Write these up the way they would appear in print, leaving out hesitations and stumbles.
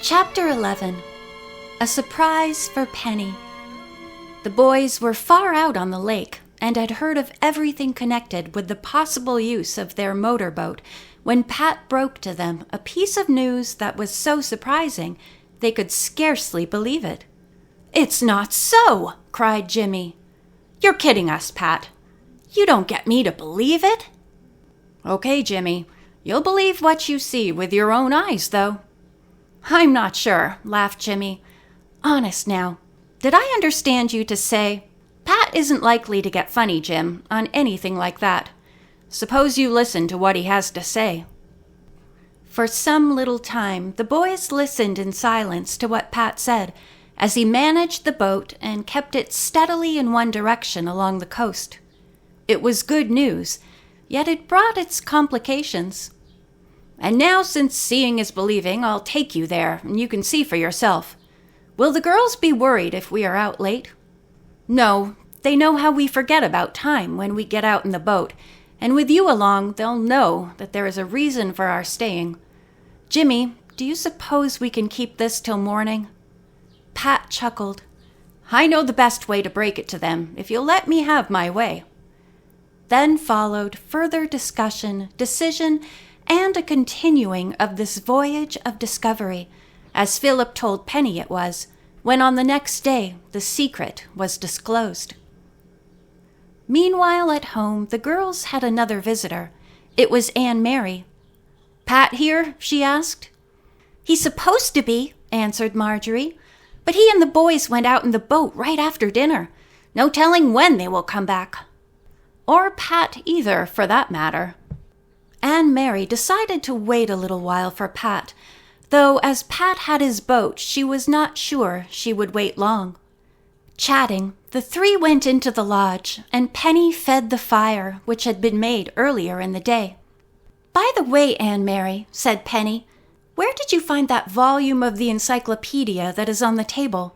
Chapter 11. A Surprise for Penny. The boys were far out on the lake and had heard of everything connected with the possible use of their motorboat when Pat broke to them a piece of news that was so surprising they could scarcely believe it. "It's not so!" cried Jimmy. "You're kidding us, Pat. You don't get me to believe it." "Okay, Jimmy. You'll believe what you see with your own eyes, though." "I'm not sure," laughed Jimmy. "Honest now, did I understand you to say—" "Pat isn't likely to get funny, Jim, on anything like that. Suppose you listen to what he has to say." For some little time, the boys listened in silence to what Pat said as he managed the boat and kept it steadily in one direction along the coast. It was good news, yet it brought its complications. "And now, since seeing is believing, I'll take you there, and you can see for yourself. Will the girls be worried if we are out late?" "No, they know how we forget about time when we get out in the boat, and with you along, they'll know that there is a reason for our staying. Jimmy, do you suppose we can keep this till morning?" Pat chuckled. "I know the best way to break it to them, if you'll let me have my way." Then followed further discussion, decision, and a continuing of this voyage of discovery, as Philip told Penny it was, when on the next day the secret was disclosed. Meanwhile at home, the girls had another visitor. It was Aunt Mary. "Pat here?" she asked. "He's supposed to be," answered Marjorie, "but he and the boys went out in the boat right after dinner. No telling when they will come back." Or Pat either, for that matter. Aunt Mary decided to wait a little while for Pat, though as Pat had his boat, she was not sure she would wait long. Chatting, the three went into the lodge, and Penny fed the fire, which had been made earlier in the day. "By the way, Aunt Mary," said Penny, "where did you find that volume of the encyclopedia that is on the table?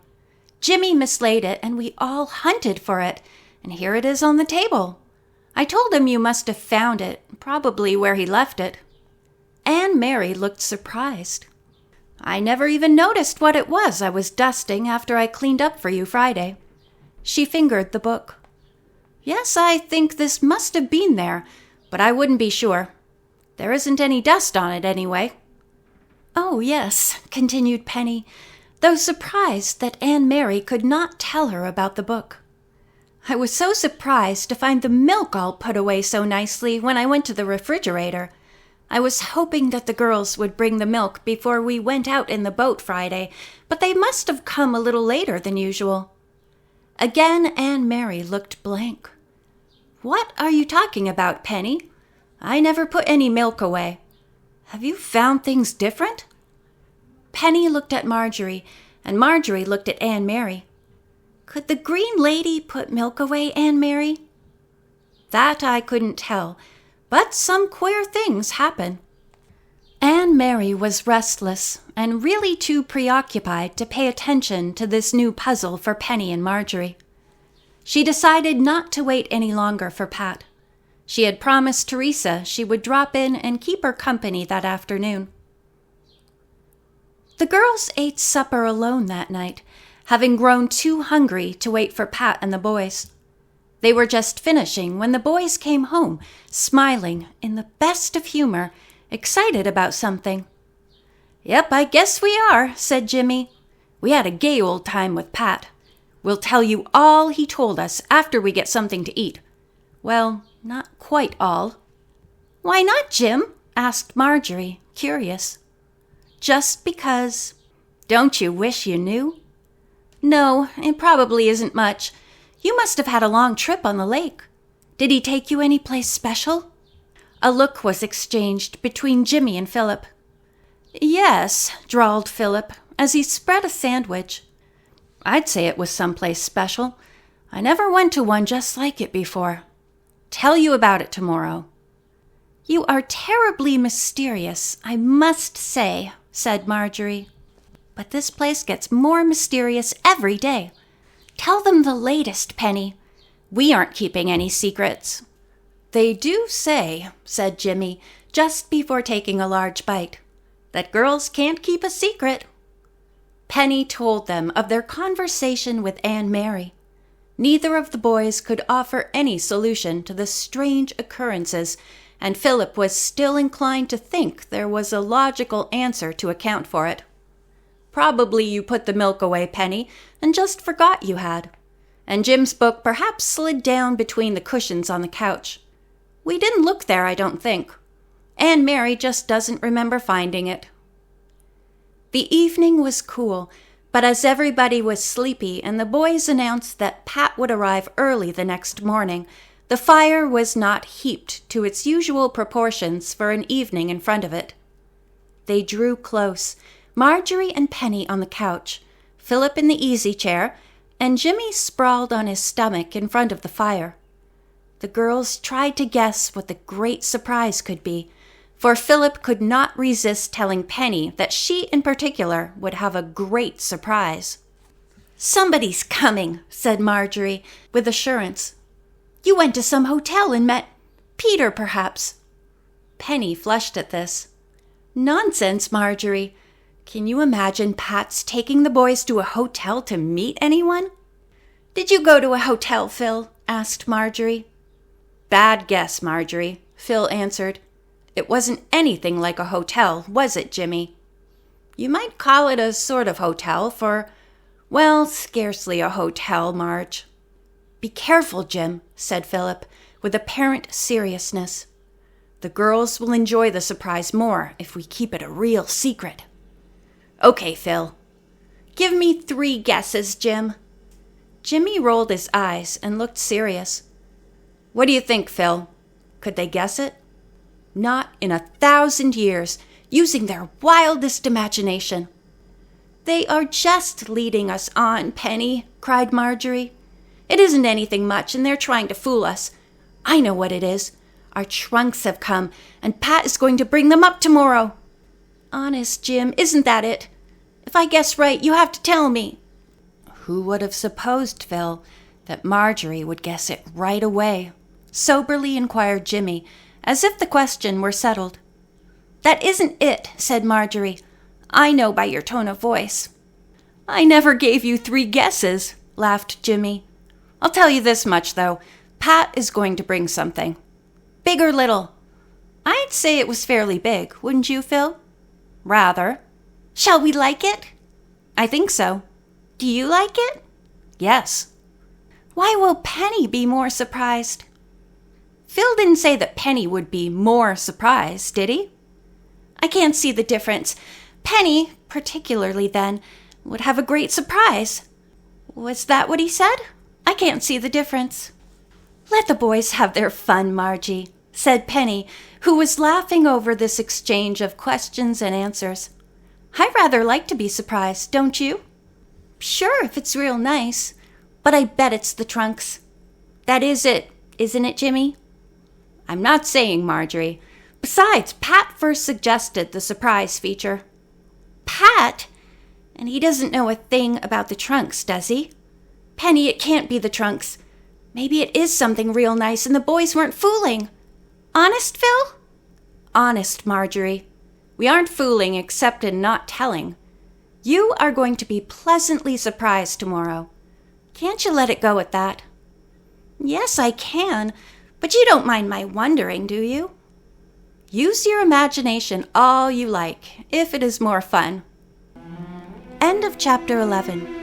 Jimmy mislaid it, and we all hunted for it, and here it is on the table. I told him you must have found it, probably where he left it." Aunt Mary looked surprised. "I never even noticed what it was I was dusting after I cleaned up for you Friday." She fingered the book. "Yes, I think this must have been there, but I wouldn't be sure. There isn't any dust on it anyway." "Oh, yes," continued Penny, though surprised that Aunt Mary could not tell her about the book. "I was so surprised to find the milk all put away so nicely when I went to the refrigerator. I was hoping that the girls would bring the milk before we went out in the boat Friday, but they must have come a little later than usual." Again Aunt Mary looked blank. "What are you talking about, Penny? I never put any milk away. Have you found things different?" Penny looked at Marjorie, and Marjorie looked at Aunt Mary. "Could the green lady put milk away, Aunt Mary?" "That I couldn't tell, but some queer things happen." Aunt Mary was restless and really too preoccupied to pay attention to this new puzzle for Penny and Marjorie. She decided not to wait any longer for Pat. She had promised Teresa she would drop in and keep her company that afternoon. The girls ate supper alone that night, having grown too hungry to wait for Pat and the boys. They were just finishing when the boys came home, smiling, in the best of humor, excited about something. "Yep, I guess we are," said Jimmy. "We had a gay old time with Pat. We'll tell you all he told us after we get something to eat. Well, not quite all." "Why not, Jim?" asked Marjorie, curious. "Just because." "Don't you wish you knew?" "No, it probably isn't much. You must have had a long trip on the lake. Did he take you any place special?" A look was exchanged between Jimmy and Philip. "Yes," drawled Philip, as he spread a sandwich. "I'd say it was someplace special. I never went to one just like it before. Tell you about it tomorrow." "You are terribly mysterious, I must say," said Marjorie. "But this place gets more mysterious every day. Tell them the latest, Penny. We aren't keeping any secrets." "They do say," said Jimmy, just before taking a large bite, "that girls can't keep a secret." Penny told them of their conversation with Aunt Mary. Neither of the boys could offer any solution to the strange occurrences, and Philip was still inclined to think there was a logical answer to account for it. "Probably you put the milk away, Penny, and just forgot you had. And Jim's book perhaps slid down between the cushions on the couch. We didn't look there, I don't think. Aunt Mary just doesn't remember finding it." The evening was cool, but as everybody was sleepy and the boys announced that Pat would arrive early the next morning, the fire was not heaped to its usual proportions for an evening in front of it. They drew close, Marjorie and Penny on the couch, Philip in the easy chair, and Jimmy sprawled on his stomach in front of the fire. The girls tried to guess what the great surprise could be, for Philip could not resist telling Penny that she in particular would have a great surprise. "Somebody's coming," said Marjorie with assurance. "You went to some hotel and met Peter, perhaps." Penny flushed at this. "Nonsense, Marjorie. Can you imagine Pat's taking the boys to a hotel to meet anyone?" "Did you go to a hotel, Phil?" asked Marjorie. "Bad guess, Marjorie," Phil answered. "It wasn't anything like a hotel, was it, Jimmy? You might call it a sort of hotel well, scarcely a hotel, Marge." "Be careful, Jim," said Philip, with apparent seriousness. "The girls will enjoy the surprise more if we keep it a real secret." "Okay, Phil." "Give me 3 guesses, Jim." Jimmy rolled his eyes and looked serious. "What do you think, Phil? Could they guess it?" "Not in 1,000 years, using their wildest imagination." "They are just leading us on, Penny," cried Marjorie. "It isn't anything much, and they're trying to fool us. I know what it is. Our trunks have come, and Pat is going to bring them up tomorrow." "Honest, Jim, isn't that it? If I guess right, you have to tell me." "Who would have supposed, Phil, that Marjorie would guess it right away?" soberly inquired Jimmy, as if the question were settled. "That isn't it," said Marjorie. "I know by your tone of voice." "I never gave you 3 guesses," laughed Jimmy. "I'll tell you this much, though. Pat is going to bring something." "Big or little?" "I'd say it was fairly big, wouldn't you, Phil?" "Rather." "Shall we like it?" "I think so." "Do you like it?" "Yes." "Why will Penny be more surprised?" "Phil didn't say that Penny would be more surprised, did he?" "I can't see the difference. Penny, particularly then, would have a great surprise." "Was that what he said? I can't see the difference." "Let the boys have their fun, Margie," said Penny, who was laughing over this exchange of questions and answers. "I rather like to be surprised, don't you?" "Sure, if it's real nice. But I bet it's the trunks." "That is it, isn't it, Jimmy?" "I'm not saying, Marjorie. Besides, Pat first suggested the surprise feature." "Pat? And he doesn't know a thing about the trunks, does he? Penny, it can't be the trunks. Maybe it is something real nice and the boys weren't fooling. Honest, Phil?" "Honest, Marjorie. We aren't fooling except in not telling. You are going to be pleasantly surprised tomorrow. Can't you let it go at that?" "Yes, I can. But you don't mind my wondering, do you?" "Use your imagination all you like, if it is more fun." End of chapter 11.